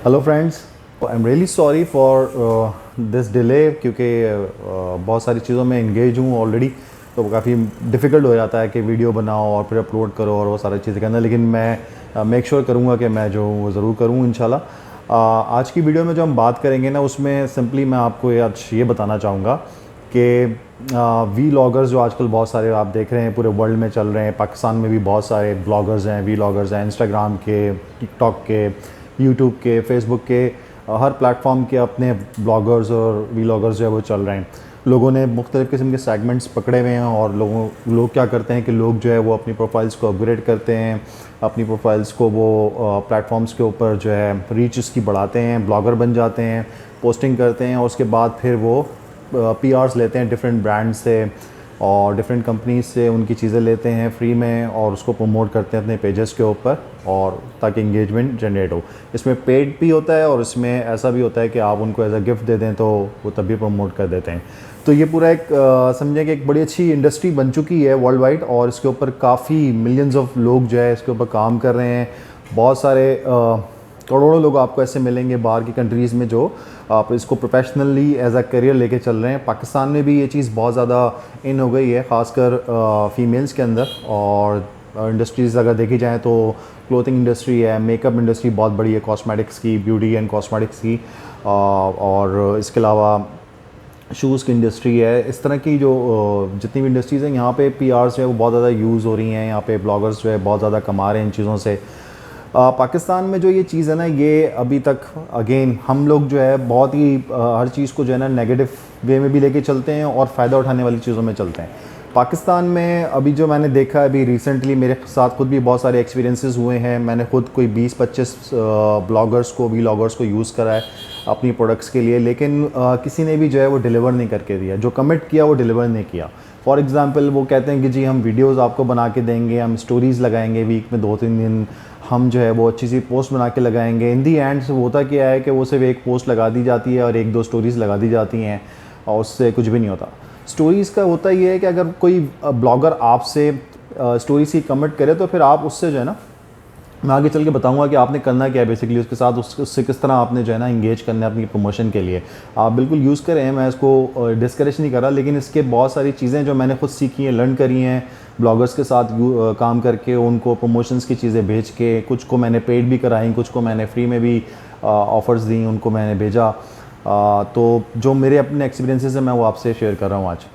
Hello friends, I am really sorry for this delay क्योंकि बहुत सारी चीज़ों में इंगेज हूँ ऑलरेडी। तो काफ़ी डिफ़िकल्ट हो जाता है कि वीडियो बनाओ और फिर अपलोड करो और वो सारी चीज़ें करना, लेकिन मैं मेक श्योर करूँगा कि मैं जो हूँ वो ज़रूर करूँ इंशाल्लाह। आज की वीडियो में जो हम बात करेंगे ना, उसमें सिंपली मैं आपको आज ये बताना चाहूँगा कि वी लॉगर्स जो आजकल बहुत सारे आप देख रहे हैं पूरे वर्ल्ड में चल रहे हैं। पाकिस्तान में भी बहुत सारे ब्लॉगर्स हैं, वी लॉगर्स हैं, इंस्टाग्राम के, टिकटॉक के, यूट्यूब के, फेसबुक के, हर प्लेटफॉर्म के अपने ब्लॉगर्स और वीलॉगर्स जो है वो चल रहे हैं। लोगों ने मुख्तलिफ़ किस्म के सेगमेंट्स पकड़े हुए हैं और लोग क्या करते हैं कि लोग जो है वो अपनी प्रोफाइल्स को अपग्रेड करते हैं, अपनी प्रोफाइल्स को वो प्लेटफॉर्म्स के ऊपर जो है रीच उसकी बढ़ाते हैं, ब्लॉगर बन जाते हैं, पोस्टिंग करते हैं और उसके बाद फिर वो पीआर्स लेते हैं डिफरेंट ब्रांड से और डिफरेंट कंपनीज से उनकी चीज़ें लेते हैं फ्री में और उसको प्रमोट करते हैं अपने पेजेस के ऊपर, और ताकि इंगेजमेंट जनरेट हो। इसमें पेड भी होता है और इसमें ऐसा भी होता है कि आप उनको एज अ गिफ्ट दे दें तो वो तभी प्रमोट कर देते हैं। तो ये पूरा एक समझे कि एक बड़ी अच्छी इंडस्ट्री बन चुकी है वर्ल्ड वाइड, और इसके ऊपर काफ़ी मिलियंस ऑफ लोग जो है इसके ऊपर काम कर रहे हैं। बहुत सारे करोड़ों लोग आपको ऐसे मिलेंगे बाहर की कंट्रीज़ में जो आप इसको प्रोफेशनली एज अ करियर लेके चल रहे हैं। पाकिस्तान में भी ये चीज़ बहुत ज़्यादा इन हो गई है, ख़ासकर फीमेल्स के अंदर। और इंडस्ट्रीज़ अगर देखी जाए तो क्लोथिंग इंडस्ट्री है, मेकअप इंडस्ट्री बहुत बड़ी है, कॉस्मेटिक्स की, ब्यूटी एंड कॉस्मेटिक्स की, और इसके अलावा शूज़ की इंडस्ट्री है। इस तरह की जो जितनी भी इंडस्ट्रीज़ हैं यहाँ पे पीआर्स जो है वो बहुत ज़्यादा यूज़ हो रही हैं। यहाँ पे ब्लॉगर्स जो है बहुत ज़्यादा कमा रहे हैं इन चीज़ों से। पाकिस्तान में जो ये चीज़ है ना, ये अभी तक अगेन हम लोग जो है बहुत ही हर चीज़ को जो है ना नेगेटिव वे में भी लेके चलते हैं और फ़ायदा उठाने वाली चीज़ों में चलते हैं। पाकिस्तान में अभी जो मैंने देखा है, अभी रिसेंटली मेरे साथ खुद भी बहुत सारे एक्सपीरियंसेस हुए हैं। मैंने खुद कोई 20-25 ब्लॉगर्स को, वीलॉगर्स को यूज़ करा है अपनी प्रोडक्ट्स के लिए, लेकिन किसी ने भी जो है वो डिलीवर नहीं करके दिया। जो कमिट किया वो डिलीवर नहीं किया। फॉर एग्ज़ाम्पल वो कहते हैं कि जी हम वीडियोज़ आपको बना के देंगे, हम स्टोरीज़ लगाएंगे वीक में 2-3 दिन, हम जो है वो अच्छी सी पोस्ट बना के लगाएंगे। इन दी एंड से होता क्या है कि वो सिर्फ एक पोस्ट लगा दी जाती है और 1-2 स्टोरीज़ लगा दी जाती हैं और उससे कुछ भी नहीं होता। स्टोरीज़ का होता ये है कि अगर कोई ब्लॉगर आपसे स्टोरीज़ की कमिट करे तो फिर आप उससे जो है ना, मैं आगे चल के बताऊंगा कि आपने करना क्या है बेसिकली उसके साथ, उससे किस तरह आपने जो है ना इंगेज करना है अपनी प्रमोशन के लिए। आप बिल्कुल यूज़ करें, मैं इसको डिस्करेज नहीं कर रहा, लेकिन इसके बहुत सारी चीज़ें जो मैंने खुद सीखी हैं, लर्न करी हैं ब्लॉगर्स के साथ काम करके, उनको प्रमोशंस की चीज़ें भेज के। कुछ को मैंने पेड भी कराई, कुछ को मैंने फ्री में भी ऑफ़र्स दी, उनको मैंने भेजा। तो जो मेरे अपने एक्सपीरियंसेस हैं मैं वो आपसे शेयर कर रहा हूँ आज।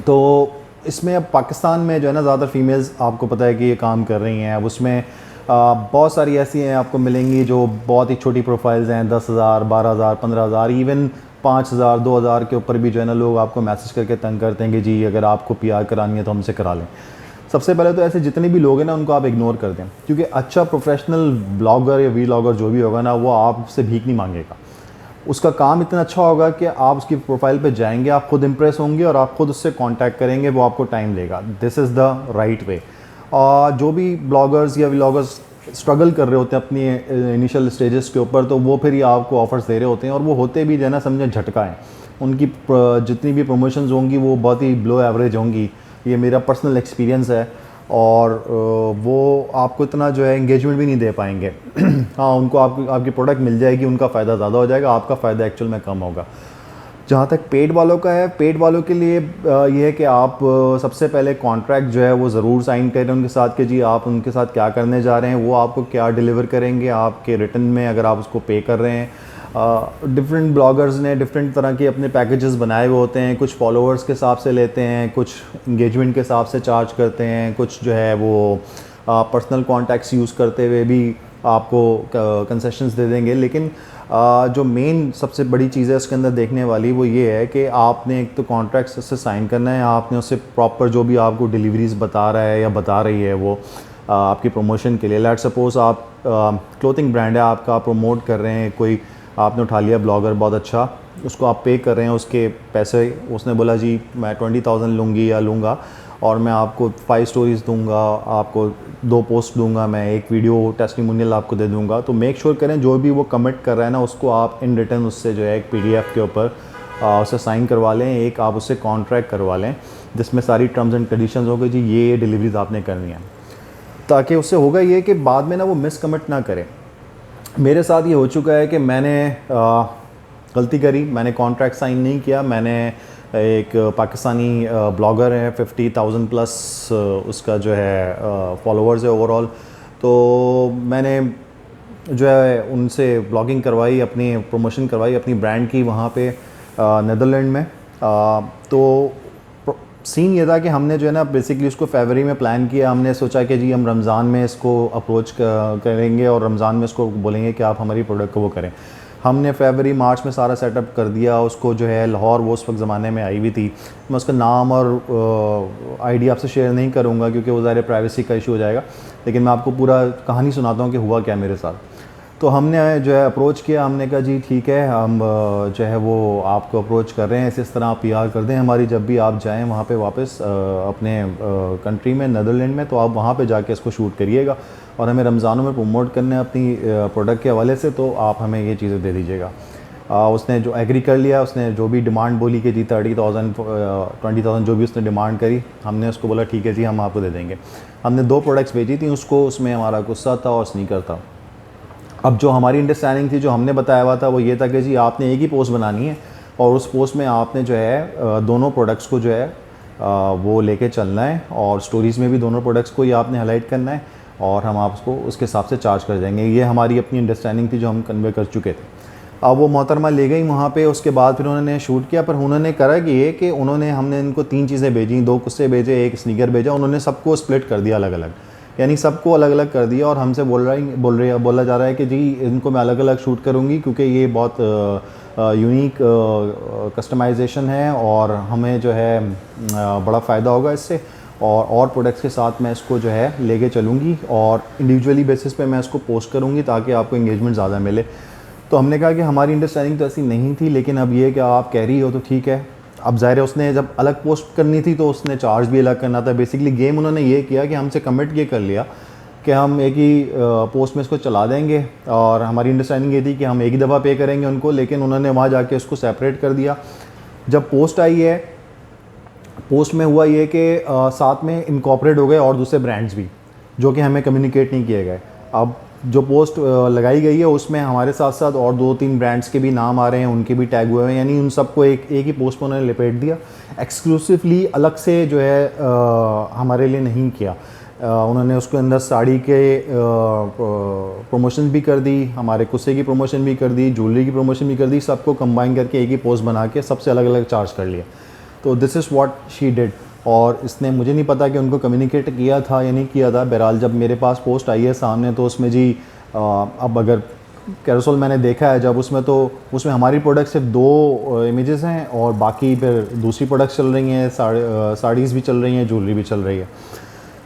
तो इसमें अब पाकिस्तान में जो है ना ज़्यादातर फीमेल्स आपको पता है कि ये काम कर रही हैं। अब उसमें बहुत सारी ऐसी हैं आपको मिलेंगी जो बहुत ही छोटी प्रोफाइल्स हैं, 10,000, 12,000, 15,000, इवन 5,000, 2,000 के ऊपर भी जो है ना लोग आपको मैसेज करके तंग करते हैं कि जी अगर आपको पीआर करानी है तो हमसे करा लें। सबसे पहले तो ऐसे जितने भी लोग हैं ना उनको आप इग्नोर कर दें, क्योंकि अच्छा प्रोफेशनल ब्लॉगर या वीलॉगर जो भी होगा ना, वो आपसे भीख नहीं मांगेगा। उसका काम इतना अच्छा होगा कि आप उसकी प्रोफाइल पे जाएंगे, आप खुद इंप्रेस होंगे और आप खुद उससे कांटेक्ट करेंगे, वो आपको टाइम देगा। This is the right way. जो भी ब्लॉगर्स या व्लॉगर्स स्ट्रगल कर रहे होते हैं अपनी इनिशियल स्टेजेस के ऊपर, तो वो फिर ये आपको ऑफर्स दे रहे होते हैं और वो होते भी जो है ना समझे झटका है। उनकी जितनी भी प्रमोशंस होंगी वो बहुत ही बिलो एवरेज होंगी। ये मेरा पर्सनल एक्सपीरियंस है। और वो आपको इतना जो है इंगेजमेंट भी नहीं दे पाएंगे। हाँ, उनको आपकी प्रोडक्ट मिल जाएगी, उनका फ़ायदा ज़्यादा हो जाएगा, आपका फ़ायदा एक्चुअल में कम होगा। जहाँ तक पेड वालों का है, पेड वालों के लिए ये है कि आप सबसे पहले कॉन्ट्रैक्ट जो है वो ज़रूर साइन करें उनके साथ कि जी आप उनके साथ क्या करने जा रहे हैं, वो आपको क्या डिलीवर करेंगे आपके रिटर्न में अगर आप उसको पे कर रहे हैं। डिफरेंट ब्लॉगर्स ने डिफरेंट तरह के अपने पैकेजेस बनाए हुए होते हैं। कुछ फॉलोअर्स के हिसाब से लेते हैं, कुछ इंगेजमेंट के हिसाब से चार्ज करते हैं, कुछ जो है वो पर्सनल कॉन्टैक्ट्स यूज़ करते हुए भी आपको कंसेशंस दे देंगे। लेकिन जो मेन सबसे बड़ी चीज़ है इसके अंदर देखने वाली वो ये है कि आपने एक तो कॉन्ट्रैक्ट से साइन करना है, आपने उससे प्रॉपर जो भी आपको डिलीवरीज बता रहा है या बता रही है वो आपकी प्रमोशन के लिए। लेट्स सपोज आप क्लोथिंग ब्रांड है आपका, आप प्रमोट कर रहे हैं, कोई आपने उठा लिया ब्लॉगर बहुत अच्छा, उसको आप पे कर रहे हैं उसके पैसे, उसने बोला जी मैं 20,000 लूँगी या लूँगा और मैं आपको 5 स्टोरीज़ दूंगा, आपको 2 पोस्ट दूंगा, मैं एक वीडियो टेस्टिमोनियल आपको दे दूंगा। तो मेक श्योर करें जो भी वो कमिट कर रहा है ना उसको आप इन रिटर्न उससे जो है एक पीडीएफ के ऊपर उससे साइन करवा लें, एक आप उससे कॉन्ट्रैक्ट करवा लें जिसमें सारी टर्म्स एंड कंडीशंस होगी जी ये डिलीवरीज आपने करनी है, ताकि उससे होगा ये कि बाद में ना वो मिस कमिट ना करें। मेरे साथ ये हो चुका है कि मैंने गलती करी, मैंने कॉन्ट्रैक्ट साइन नहीं किया। मैंने एक पाकिस्तानी ब्लॉगर है, 50,000 प्लस उसका जो है फॉलोअर्स है ओवरऑल। तो मैंने जो है उनसे ब्लॉगिंग करवाई, अपनी प्रमोशन करवाई अपनी ब्रांड की वहाँ पे नीदरलैंड में। तो सीन ये था कि हमने जो है ना बेसिकली उसको फरवरी में प्लान किया। हमने सोचा कि जी हम रमज़ान में इसको अप्रोच करेंगे और रमज़ान में इसको बोलेंगे कि आप हमारी प्रोडक्ट को वो करें। हमने फरवरी मार्च में सारा सेटअप कर दिया उसको। जो है लाहौर वो उस वक्त ज़माने में आई हुई थी। मैं उसका नाम और आईडी आपसे शेयर नहीं करूँगा क्योंकि वो ज़ाहिर प्राइवेसी का इशू हो जाएगा, लेकिन मैं आपको पूरा कहानी सुनाता हूँ कि हुआ क्या मेरे साथ। तो हमने जो है अप्रोच किया, हमने कहा जी ठीक है, हम जो है वो आपको अप्रोच कर रहे हैं, इस तरह आप पीआर कर दें हमारी, जब भी आप जाएं वहाँ पे वापस अपने कंट्री में नीदरलैंड में, तो आप वहाँ पे जाके इसको शूट करिएगा और हमें रमज़ानों में प्रमोट करने अपनी प्रोडक्ट के हवाले से, तो आप हमें ये चीज़ें दे दीजिएगा। उसने जो एग्री कर लिया, उसने जो भी डिमांड बोली कि जी 30,000 20,000 जो भी उसने डिमांड करी, हमने उसको बोला ठीक है जी हम आपको दे देंगे। हमने 2 प्रोडक्ट्स भेजी थी उसको, उसमें हमारा गुस्सा था और स्नीकर था। अब जो हमारी अंडरस्टैंडिंग थी, जो हमने बताया हुआ था, वो ये था कि जी आपने एक ही पोस्ट बनानी है और उस पोस्ट में आपने जो है दोनों प्रोडक्ट्स को जो है वो लेके चलना है और स्टोरीज़ में भी दोनों प्रोडक्ट्स को ही आपने हाईलाइट करना है और हम आपको उसके हिसाब से चार्ज कर देंगे। ये हमारी अपनी अंडरस्टैंडिंग थी जो हम कन्वे कर चुके थे। अब वो मोहतरमा ले गई वहाँ पे, उसके बाद फिर उन्होंने शूट किया। पर उन्होंने करा कि ये कि उन्होंने हमने इनको 3 चीज़ें भेजी, 2 कुस्से भेजे, 1 स्नीकर भेजा। उन्होंने सबको स्प्लिट कर दिया अलग अलग, यानी सबको अलग अलग कर दिया और हमसे बोला जा रहा है कि जी इनको मैं अलग अलग शूट करूँगी क्योंकि ये बहुत यूनिक कस्टमाइजेशन है और हमें जो है बड़ा फ़ायदा होगा इससे, और प्रोडक्ट्स के साथ मैं इसको जो है लेके चलूँगी और इंडिविजुअली बेसिस पे मैं इसको पोस्ट करूँगी ताकि आपको एंगेजमेंट ज़्यादा मिले। तो हमने कहा कि हमारी अंडरस्टैंडिंग तो ऐसी नहीं थी, लेकिन अब ये कि आप कह रही हो तो ठीक है। अब ज़ाहिर है उसने जब अलग पोस्ट करनी थी तो उसने चार्ज भी अलग करना था। बेसिकली गेम उन्होंने ये किया कि हमसे कमिट ये कर लिया कि हम एक ही पोस्ट में इसको चला देंगे और हमारी अंडरस्टैंडिंग ये थी कि हम एक ही दफ़ा पे करेंगे उनको, लेकिन उन्होंने वहाँ जाके उसको सेपरेट कर दिया। जब पोस्ट आई है, पोस्ट में हुआ ये कि साथ में इनकॉर्पोरेट हो गए और दूसरे ब्रांड्स भी जो कि हमें कम्युनिकेट नहीं किए गए। अब जो पोस्ट लगाई गई है उसमें हमारे साथ साथ और 2-3 ब्रांड्स के भी नाम आ रहे हैं, उनके भी टैग हुए हैं, यानी उन सबको एक ही पोस्ट में उन्होंने लपेट दिया। एक्सक्लूसिवली अलग से जो है हमारे लिए नहीं किया। उन्होंने उसके अंदर साड़ी के प्रमोशन भी कर दी, हमारे कुस्से की प्रमोशन भी कर दी, ज्वेलरी की प्रमोशन भी कर दी, सबको कंबाइन करके एक ही पोस्ट बना के सबसे अलग अलग चार्ज कर लिया। तो this is what she did. और इसने, मुझे नहीं पता कि उनको कम्युनिकेट किया था या नहीं किया था। बहरहाल जब मेरे पास पोस्ट आई है सामने तो उसमें जी अब अगर कैरोसेल मैंने देखा है जब उसमें, तो उसमें हमारी प्रोडक्ट सिर्फ 2 इमेजेस हैं और बाकी फिर दूसरी प्रोडक्ट्स चल रही हैं, साड़ीज़ भी चल रही हैं, ज्वेलरी भी चल रही है।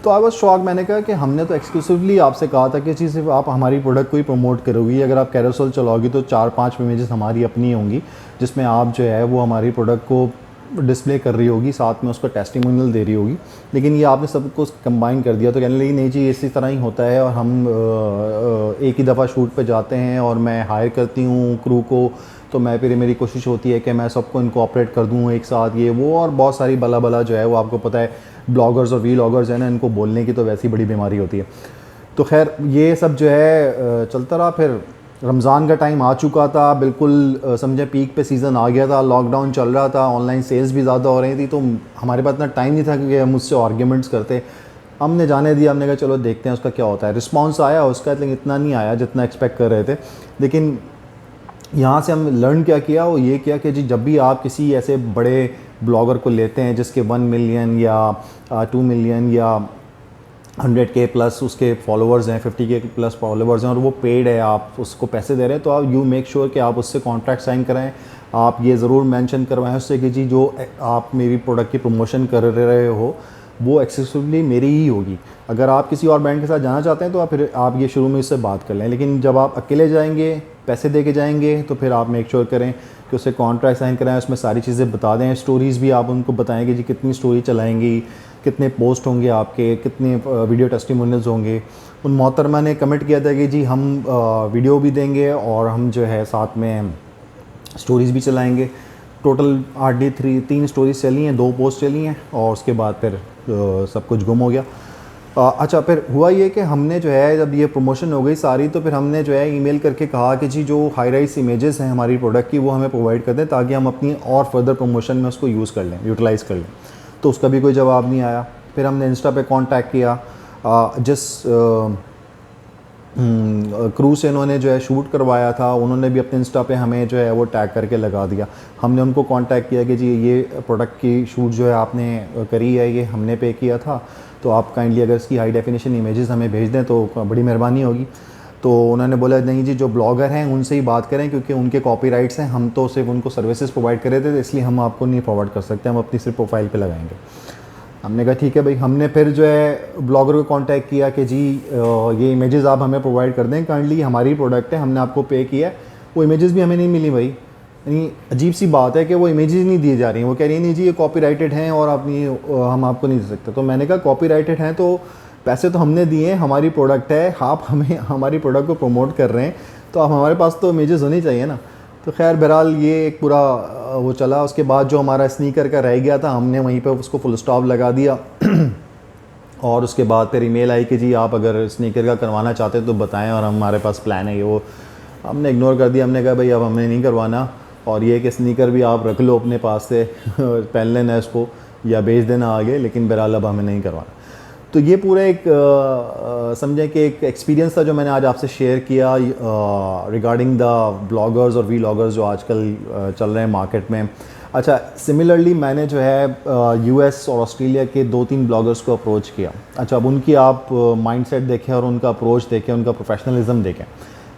तो आई वॉज शॉक। मैंने कहा कि हमने तो एक्सक्लूसिवली आपसे कहा था कि चीज़ सिर्फ आप हमारी प्रोडक्ट को ही प्रमोट करोगी। अगर आप कैरोसेल चलाओगी तो 4-5 इमेजेस हमारी अपनी होंगी जिसमें आप जो है वो हमारी प्रोडक्ट को डिस्प्ले कर रही होगी, साथ में उसका टेस्टिमोनियल दे रही होगी, लेकिन ये आपने सब कुछ कंबाइन कर दिया। तो कहने लगी नहीं जी इसी तरह ही होता है और हम एक ही दफ़ा शूट पे जाते हैं और मैं हायर करती हूँ क्रू को, तो मैं फिर मेरी कोशिश होती है कि मैं सबको इनकॉर्पोरेट कर दूँ एक साथ, ये वो और बहुत सारी बला बला जो है वो आपको पता है ब्लॉगर्स और वीलॉगर्स हैं ना, इनको बोलने की तो वैसी बड़ी बीमारी होती है। तो खैर ये सब जो है चलता रहा। फिर रमज़ान का टाइम आ चुका था, बिल्कुल समझे पीक पे सीज़न आ गया था, लॉकडाउन चल रहा था, ऑनलाइन सेल्स भी ज़्यादा हो रही थी, तो हमारे पास इतना टाइम नहीं था कि हम उससे आर्ग्यूमेंट्स करते। हमने जाने दिया, हमने कहा चलो देखते हैं उसका क्या होता है। रिस्पांस आया उसका, लेकिन इतना नहीं आया जितना एक्सपेक्ट कर रहे थे। लेकिन यहाँ से हम लर्न क्या किया, वो ये किया कि जी जब भी आप किसी ऐसे बड़े ब्लॉगर को लेते हैं जिसके 1 मिलियन या 2 मिलियन या 100K प्लस उसके फॉलोअर्स हैं, 50K प्लस फॉलोअर्स हैं और वो पेड है, आप उसको पैसे दे रहे हैं, तो आप यू मेक श्योर कि आप उससे कॉन्ट्रैक्ट साइन कराएं। आप ये ज़रूर मेंशन करवाएं उससे कि जी जो आप मेरी प्रोडक्ट की प्रमोशन कर रहे हो वो एक्सेसिवली मेरी ही होगी। अगर आप किसी और ब्रांड के साथ जाना चाहते हैं तो आप फिर आप ये शुरू में इससे बात कर लें, लेकिन जब आप अकेले जाएंगे, पैसे दे के जाएंगे, तो फिर आप मेक श्योर करें कि उससे कॉन्ट्रैक्ट साइन कराएं, उसमें सारी चीज़ें बता दें। स्टोरीज़ भी आप उनको बताएं कि जी कितनी स्टोरी चलाएंगी, कितने पोस्ट होंगे आपके, कितने वीडियो टेस्टिमोनियल्स होंगे। उन मोहतरमा ने कमिट किया था कि जी हम वीडियो भी देंगे और हम जो है साथ में स्टोरीज़ भी चलाएंगे। टोटल 3 स्टोरीज चली हैं, 2 पोस्ट चली हैं और उसके बाद फिर सब कुछ गुम हो गया। अच्छा, फिर हुआ ये कि हमने जो है जब ये प्रमोशन हो गई सारी, तो फिर हमने जो है ईमेल करके कहा कि जी जो हाई राइज इमेजेस हैं हमारी प्रोडक्ट की वो हमें प्रोवाइड कर दें ताकि हम अपनी और फर्दर प्रमोशन में उसको यूज़ कर लें, यूटिलाइज़ कर लें। तो उसका भी कोई जवाब नहीं आया। फिर हमने इंस्टा पे कांटेक्ट किया, जिस क्रू से इन्होंने जो है शूट करवाया था उन्होंने भी अपने इंस्टा पे हमें जो है वो टैग करके लगा दिया। हमने उनको कांटेक्ट किया कि जी ये प्रोडक्ट की शूट जो है आपने करी है, ये हमने पे किया था, तो आप काइंडली अगर इसकी हाई डेफिनेशन इमेजेस हमें भेज दें तो बड़ी मेहरबानी होगी। तो उन्होंने बोला नहीं जी, जो ब्लॉगर हैं उनसे ही बात करें क्योंकि उनके कॉपीराइट्स हैं, हम तो सिर्फ उनको सर्विसेज प्रोवाइड कर रहे थे, तो इसलिए हम आपको नहीं फॉरवर्ड कर सकते, हम अपनी सिर्फ प्रोफाइल पे लगाएंगे। हमने कहा ठीक है भाई। हमने फिर जो है ब्लॉगर को कांटेक्ट किया कि जी ये इमेजेस आप हमें प्रोवाइड कर दें, काइंडली हमारी प्रोडक्ट है, हमने आपको पे किया है। वो इमेजेस भी हमें नहीं मिली भाई। यानी अजीब सी बात है कि वो इमेजेस नहीं दिए जा रही हैं। वो कह रही है नहीं जी ये कॉपीराइटेड हैं और अपनी हम आपको नहीं दे सकते। तो मैंने कहा कॉपीराइटेड हैं तो पैसे तो हमने दिए हैं, हमारी प्रोडक्ट है, आप हमें हमारी प्रोडक्ट को प्रमोट कर रहे हैं तो अब हमारे पास तो इमेजेस होनी चाहिए ना। तो खैर बहरहाल ये एक पूरा वो चला। उसके बाद जो हमारा स्नीकर का रह गया था हमने वहीं पे उसको फुल स्टॉप लगा दिया और उसके बाद फिर ईमेल आई कि जी आप अगर स्नीकर का करवाना चाहते हैं तो बताएं और हमारे पास प्लान है ये वो। हमने इग्नोर कर दिया। हमने कहा भाई अब हमें नहीं करवाना, और ये कि स्नीकर भी आप रख लो अपने पास से पहन लेना इसको या बेच देना आगे, लेकिन बहरहाल अब हमें नहीं करवाना। तो ये पूरा एक समझें कि एक एक्सपीरियंस था जो मैंने आज आपसे शेयर किया रिगार्डिंग द ब्लॉगर्स और वीलॉगर्स जो आजकल चल रहे हैं मार्केट में। अच्छा, सिमिलरली मैंने जो है यूएस और ऑस्ट्रेलिया के 2-3 ब्लॉगर्स को अप्रोच किया। अच्छा, अब उनकी आप माइंडसेट देखें और उनका अप्रोच देखें, उनका प्रोफेशनलिज्म देखें।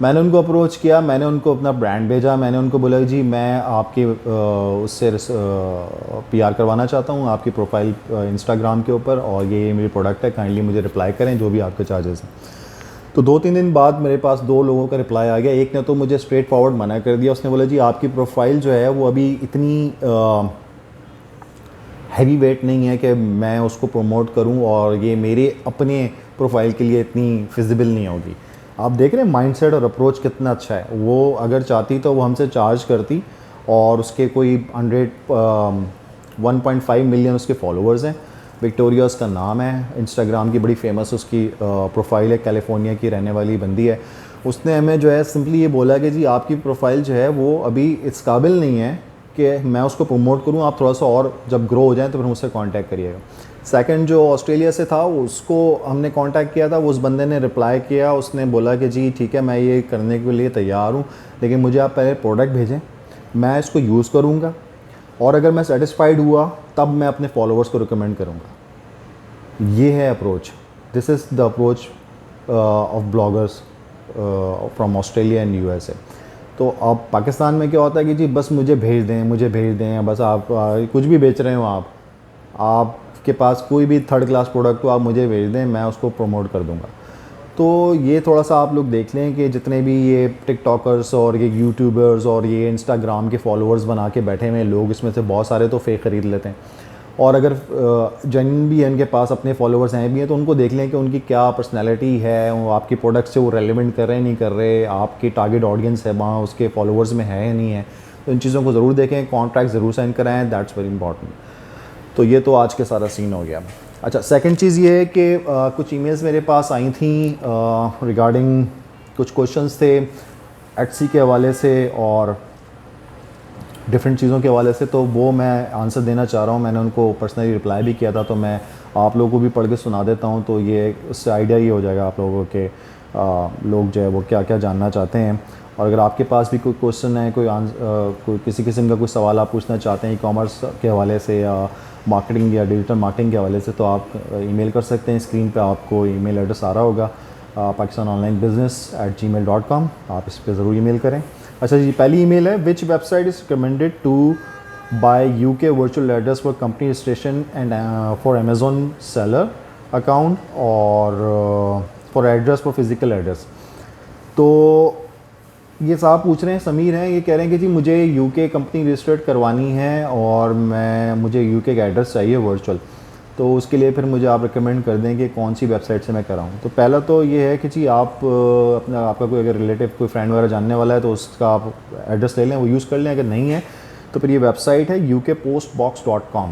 मैंने उनको अप्रोच किया, मैंने उनको अपना ब्रांड भेजा, मैंने उनको बोला जी मैं आपके उससे पीआर करवाना चाहता हूँ आपकी प्रोफाइल इंस्टाग्राम के ऊपर, और ये मेरी प्रोडक्ट है, काइंडली मुझे रिप्लाई करें जो भी आपके चार्जेस हैं। तो 2-3 दिन बाद मेरे पास 2 लोगों का रिप्लाई आ गया। एक ने तो मुझे स्ट्रेट फॉरवर्ड मना कर दिया। उसने बोला जी आपकी प्रोफाइल जो है वो अभी इतनी हैवी वेट नहीं है कि मैं उसको प्रमोट करूं, और ये मेरे अपने प्रोफाइल के लिए इतनी फिजिबल नहीं होगी। आप देख रहे हैं माइंडसेट और अप्रोच कितना अच्छा है। वो अगर चाहती तो वो हमसे चार्ज करती, और उसके कोई 1.5 मिलियन उसके फॉलोअर्स हैं। विक्टोरिया उसका नाम है, इंस्टाग्राम की बड़ी फेमस उसकी प्रोफाइल है, कैलिफोर्निया की रहने वाली बंदी है। उसने हमें जो है सिंपली ये बोला कि जी आपकी प्रोफाइल जो है वो अभी इस काबिल नहीं है कि मैं उसको प्रमोट करूं, आप थोड़ा सा और जब ग्रो हो जाए तो फिर मुझसे कांटेक्ट करिएगा। सेकंड जो ऑस्ट्रेलिया से था उसको हमने कांटेक्ट किया था, वो उस बंदे ने रिप्लाई किया, उसने बोला कि जी ठीक है मैं ये करने के लिए तैयार हूँ, लेकिन मुझे आप पहले प्रोडक्ट भेजें, मैं इसको यूज़ करूँगा, और अगर मैं सेटिस्फाइड हुआ तब मैं अपने फॉलोअर्स को रिकमेंड करूँगा। ये है approach. This is the approach of bloggers from Australia and USA. तो अब पाकिस्तान में क्या होता है कि जी बस मुझे भेज दें, मुझे भेज दें, बस आप कुछ भी बेच रहे हो, आपके पास कोई भी थर्ड क्लास प्रोडक्ट हो आप मुझे भेज दें, मैं उसको प्रमोट कर दूंगा। तो ये थोड़ा सा आप लोग देख लें कि जितने भी ये टिकटॉकर्स और ये यूट्यूबर्स और ये इंस्टाग्राम के फॉलोअर्स बना के बैठे हुए लोग, इसमें से बहुत सारे तो फेक ख़रीद लेते हैं, और अगर जेन्युइन भी है उनके पास अपने फॉलोअर्स हैं भी हैं तो उनको देख लें कि उनकी क्या पर्सनैलिटी है, वो आपकी प्रोडक्ट से वो रेलिवेंट कर रहे हैं नहीं कर रहे, आपकी टारगेट ऑडियंस है वहाँ उसके फॉलोअर्स में है या नहीं है। तो इन चीज़ों को ज़रूर देखें, कॉन्ट्रैक्ट ज़रूर साइन कराएँ, दैट्स वेरी इंपॉर्टेंट। तो ये तो आज के सारा सीन हो गया। अच्छा, सेकंड चीज़ ये है कि कुछ ईमेल्स मेरे पास आई थी रिगार्डिंग कुछ क्वेश्चंस थे एटसी के हवाले से और डिफरेंट चीज़ों के हवाले से, तो वो मैं आंसर देना चाह रहा हूँ। मैंने उनको पर्सनली रिप्लाई भी किया था, तो मैं आप लोगों को भी पढ़ के सुना देता हूँ, तो ये उससे आइडिया ही हो जाएगा आप लोगों के लोग जो है वो क्या क्या जानना चाहते हैं। और अगर आपके पास भी कोई क्वेश्चन है, कोई किसी किस्म का कोई सवाल आप पूछना चाहते हैं ई कॉमर्स के हवाले से या मार्केटिंग या डिजिटल मार्केटिंग के हवाले से, तो आप ईमेल कर सकते हैं। स्क्रीन पे आपको ईमेल एड्रेस आ रहा होगा pakistanonlinebusiness@gmail.com, आप इस पर ज़रूर ईमेल करें। अच्छा जी, पहली ईमेल है, which website is recommended to buy UK virtual address for company registration and for Amazon seller account और for address for physical address. तो ये साहब पूछ रहे हैं, समीर हैं, ये कह रहे हैं कि जी मुझे यूके कंपनी रजिस्टर्ड करवानी है और मुझे यूके का एड्रेस चाहिए वर्चुअल, तो उसके लिए फिर मुझे आप रिकमेंड कर दें कि कौन सी वेबसाइट से मैं कराऊँ। तो पहला तो ये है कि जी आप आपका कोई अगर रिलेटिव कोई फ्रेंड वगैरह जानने वाला है तो उसका आप एड्रेस ले लें, वो यूज़ कर लें। अगर नहीं है तो फिर ये वेबसाइट है ukpostbox.com,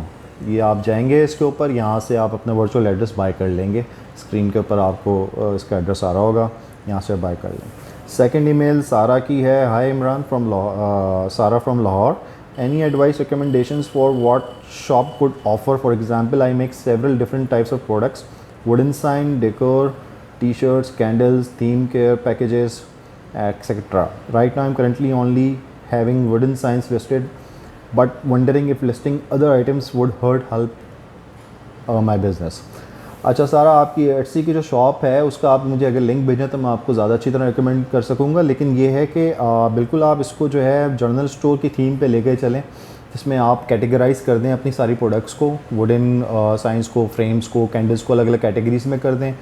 ये आप जाएंगे इसके ऊपर, यहाँ से आप अपना वर्चुअल एड्रेस बाय कर लेंगे। स्क्रीन के ऊपर आपको इसका एड्रेस आ रहा होगा, यहाँ से बाय कर लें। सेकंड ईमेल सारा की है, hi Imran from Sara from Lahore, any advice recommendations for what shop could offer, for example I make several different types of products, wooden sign, decor, t-shirts, candles, theme care packages, etc. Right now I'm currently only having wooden signs listed, but wondering if listing other items would help my business. अच्छा सारा, आपकी Etsy की जो shop है उसका आप मुझे अगर लिंक भेजें तो मैं आपको ज़्यादा अच्छी तरह रिकमेंड कर सकूँगा, लेकिन ये है कि बिल्कुल आप इसको जो है जर्नल स्टोर की थीम पे लेके चलें, जिसमें आप कैटेगराइज कर दें अपनी सारी प्रोडक्ट्स को, वुडन साइंस को, फ्रेम्स को, कैंडल्स को अलग अलग कैटेगरीज में कर दें।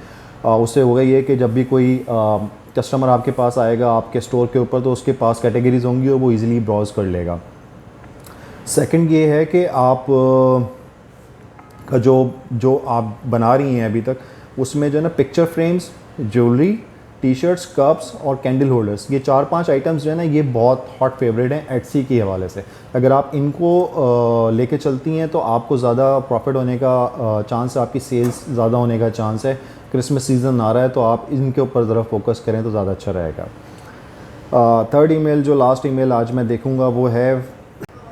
उससे होगा ये कि जब भी कोई कस्टमर आपके पास आएगा आपके स्टोर के ऊपर तो उसके पास कैटेगरीज होंगी और वो इजीली ब्राउज़ कर लेगा। सेकंड ये है कि आप का जो आप बना रही हैं अभी तक, उसमें जो है ना picture frames, jewellery, t-shirts, cups और कैंडल होल्डर्स, ये 4-5 आइटम्स जो है ना ये बहुत हॉट फेवरेट हैं एटसी के हवाले से। अगर आप इनको लेके चलती हैं तो आपको ज़्यादा प्रॉफिट होने का चांस है, आपकी सेल्स ज़्यादा होने का चांस है। क्रिसमस सीज़न आ रहा है तो आप इनके ऊपर ज़रा फोकस करें तो ज़्यादा अच्छा रहेगा। थर्ड ईमेल, जो लास्ट ईमेल आज मैं देखूंगा, वो है,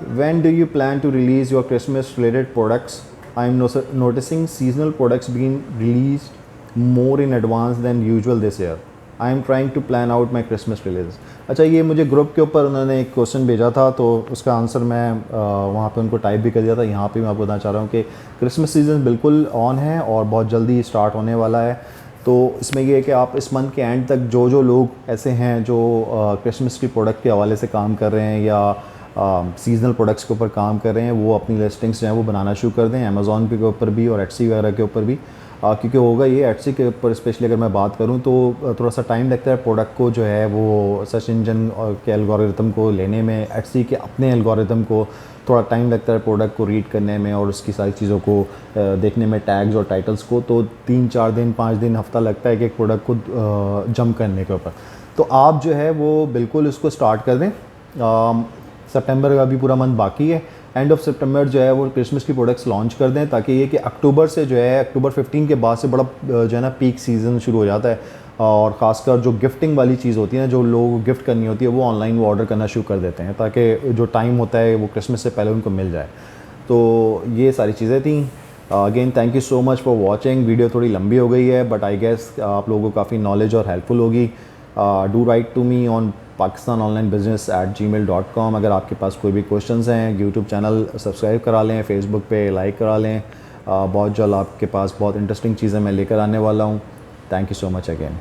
when do you plan to release your Christmas related products, I am noticing seasonal products being released more in advance than usual this year, I am trying to plan out my Christmas release. अच्छा, ये मुझे group के ऊपर उन्होंने एक question भेजा था तो उसका आंसर मैं वहाँ पे उनको टाइप भी कर दिया था। यहाँ पे मैं आपको बताना चाह रहा हूँ कि क्रिसमस सीज़न बिल्कुल ऑन है और बहुत जल्दी स्टार्ट होने वाला है। तो इसमें ये है कि आप इस मंथ के एंड तक जो लोग ऐसे हैं जो क्रिसमस की प्रोडक्ट के हवाले से काम कर रहे हैं या सीजनल प्रोडक्ट्स के ऊपर काम कर रहे हैं, वो अपनी लिस्टिंग्स जो हैं वो बनाना शुरू कर दें, अमेज़ॉन के ऊपर भी और एटसी वगैरह के ऊपर भी। क्योंकि होगा ये, एटसी के ऊपर स्पेशली अगर मैं बात करूं तो थोड़ा सा टाइम लगता है प्रोडक्ट को जो है वो सर्च इंजन के एल्गोरिथम को लेने में, एटसी के अपने एल्गोरिथम को थोड़ा टाइम लगता है प्रोडक्ट को रीड करने में और उसकी सारी चीज़ों को देखने में, टैग्स और टाइटल्स को। तो 3-4 दिन 5 दिन हफ्ता लगता है कि एक प्रोडक्ट को जंप करने के ऊपर। तो आप जो है वो बिल्कुल इसको स्टार्ट कर दें। सितंबर का भी पूरा मंथ बाकी है, एंड ऑफ सितंबर जो है वो क्रिसमस की प्रोडक्ट्स लॉन्च कर दें, ताकि ये कि अक्टूबर से जो है, अक्टूबर 15 के बाद से बड़ा जो है ना पीक सीज़न शुरू हो जाता है। और ख़ासकर जो गिफ्टिंग वाली चीज़ होती है ना, जो लोगों को गिफ्ट करनी होती है, वो ऑनलाइन वो ऑर्डर करना शुरू कर देते हैं, ताकि जो टाइम होता है वो क्रिसमस से पहले उनको मिल जाए। तो ये सारी चीज़ें थी। Again thank you so much for watching. Video थोड़ी लंबी हो गई है, बट आई गेस आप लोगों को काफ़ी नॉलेज और हेल्पफुल होगी। Do write to me on pakistanonlinebusiness@gmail.com। अगर आपके पास कोई भी क्वेश्चंस हैं, यूट्यूब चैनल सब्सक्राइब करा लें, फेसबुक पे लाइक करा लें। बहुत जल्द आपके पास बहुत इंटरेस्टिंग चीज़ें मैं लेकर आने वाला हूँ। Thank you so much again.